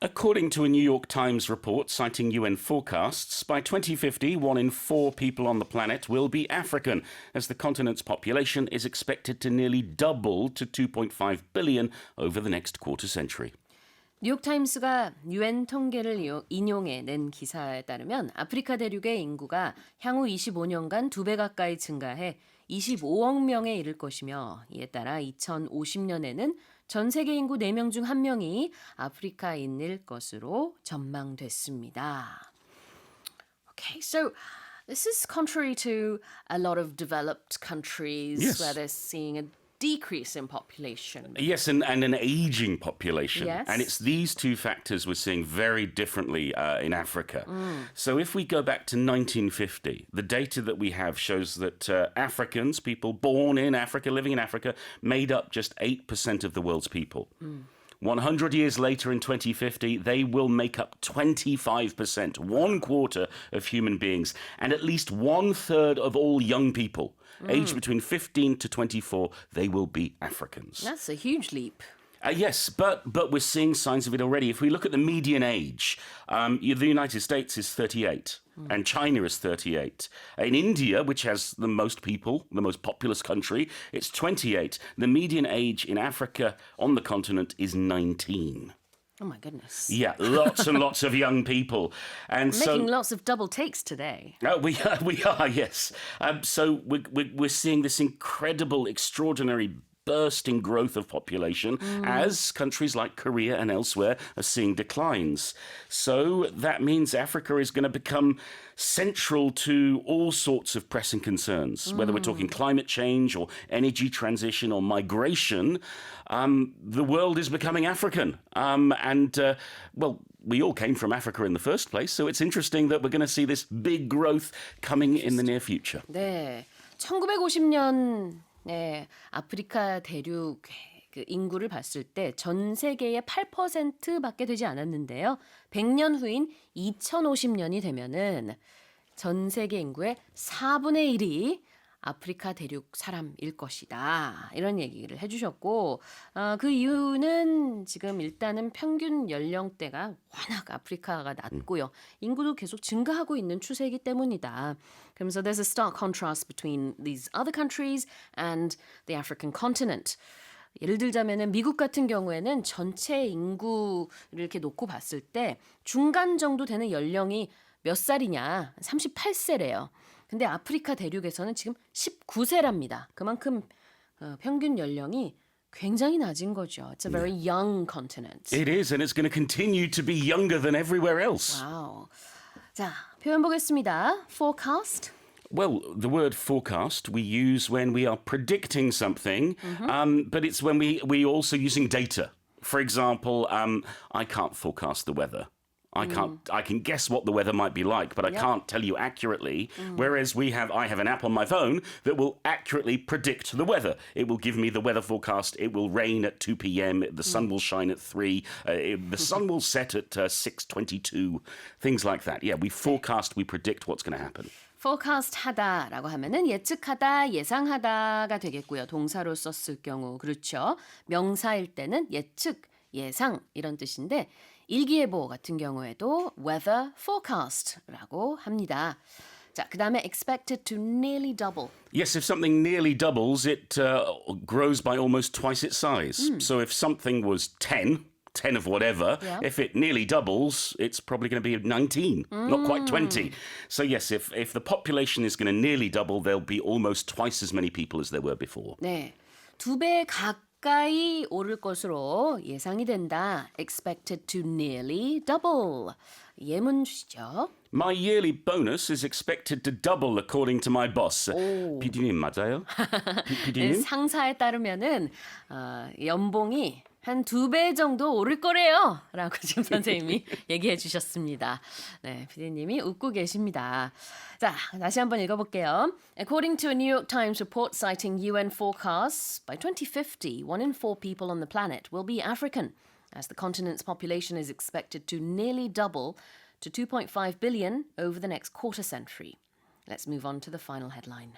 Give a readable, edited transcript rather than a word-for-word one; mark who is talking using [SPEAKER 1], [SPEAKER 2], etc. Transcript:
[SPEAKER 1] According to a New York Times report citing UN forecasts, by 2050, 1 in 4 people on the planet will be African, as the continent's population is expected to nearly double to 2.5 billion over the next quarter century.
[SPEAKER 2] 뉴욕타임스가 UN 통계를 인용해 낸 기사에 따르면 아프리카 대륙의 인구가 향후 25년간 2배 가까이 증가해 25억 명에 이를 것이며 이에 따라 2050년에는 전 세계 인구 4명 중 1명이 아프리카인일 것으로 전망됐습니다. Okay, so this is contrary to a lot of developed countries
[SPEAKER 1] Yes.
[SPEAKER 2] where they're seeing a decrease in population.
[SPEAKER 1] Yes, and an aging population.
[SPEAKER 2] Yes.
[SPEAKER 1] And it's these two factors we're seeing very differently in Africa. So if we go back to 1950, the data that we have shows that Africans, people born in Africa, living in Africa, made up just 8% of the world's people. 100 years later in 2050, they will make up 25%, 1/4 of human beings, and at least 1/3 of all young people, aged between 15 to 24, they will be Africans.
[SPEAKER 2] That's a huge leap.
[SPEAKER 1] Yes, but we're seeing signs of it already. If we look at the median age, the United States is 38 and China is 38. In India, which has the most people, the most populous country, it's 28. The median age in Africa on the continent is 19.
[SPEAKER 2] Oh my goodness.
[SPEAKER 1] Yeah, lots and lots of young people. And
[SPEAKER 2] Making lots of double takes today.
[SPEAKER 1] we are, yes. So we're seeing this incredible, extraordinary bursting growth of population as countries like Korea and elsewhere are seeing declines. So that means Africa is going to become central to all sorts of pressing concerns, whether we're talking climate change or energy transition or migration. The world is becoming African. We all came from Africa in the first place, so it's interesting that we're going to see this big growth coming in the near future.
[SPEAKER 2] 네, 1950년 아프리카 대륙 그 인구를 봤을 때 전 세계의 8%밖에 되지 않았는데요. 100년 후인 2050년이 되면은 전 세계 인구의 4분의 1이 아프리카 대륙 사람일 것이다. 이런 얘기를 해주셨고 그 이유는 지금 일단은 평균 연령대가 워낙 아프리카가 낮고요. 인구도 계속 증가하고 있는 추세이기 때문이다. 그러면서 there's a stark contrast between these other countries and the African continent. 예를 들자면은 미국 같은 경우에는 전체 인구를 이렇게 놓고 봤을 때 중간 정도 되는 연령이 몇 살이냐? 38세래요. 근데 아프리카 대륙에서는 지금 19세랍니다. 그만큼 평균 연령이 굉장히 낮은 거죠. It's a very young continent.
[SPEAKER 1] It is, and it's going to continue to be younger than everywhere else.
[SPEAKER 2] 와우. 자, 표현 보겠습니다. Forecast.
[SPEAKER 1] Well, the word forecast we use when we are predicting something, but it's when we also using data. For example, I can't forecast the weather. I can guess what the weather might be like, but I can't tell you accurately. Whereas I have an app on my phone that will accurately predict the weather. It will give me the weather forecast. It will rain at 2 p.m. The sun will shine at 3. The sun will set at 6:22. Things like that. Yeah, we forecast, we predict what's going to happen.
[SPEAKER 2] forecast 하다라고 하면은 예측하다, 예상하다가 되겠고요. 동사로 썼을 경우 그렇죠. 명사일 때는 예측, 예상 이런 뜻인데 일기예보 같은 경우에도 weather forecast라고 합니다. 자, 그다음에 expected to nearly double.
[SPEAKER 1] Yes, if something nearly doubles, it grows by almost twice its size. So if something was 10 of whatever, if it nearly doubles, it's probably going to be 19, not quite 20. So yes, if the population is going to nearly double, there'll be almost twice as many people as there were before.
[SPEAKER 2] 네, 2배 가까이 오를 것으로 예상이 된다. Expected to nearly double. 예문 주시죠.
[SPEAKER 1] My yearly bonus is expected to double according to my boss. PD님 맞아요? PD님?
[SPEAKER 2] 상사에 따르면은 연봉이 한 2배 정도 오를 거래요. 라고 지금 선생님이 얘기해 주셨습니다. 네, PD님이 웃고 계십니다. 자, 다시 한번 읽어볼게요. According to a New York Times report citing UN forecasts, by 2050, 1 in 4 people on the planet will be African, as the continent's population is expected to nearly double to 2.5 billion over the next quarter century. Let's move on to the final headline.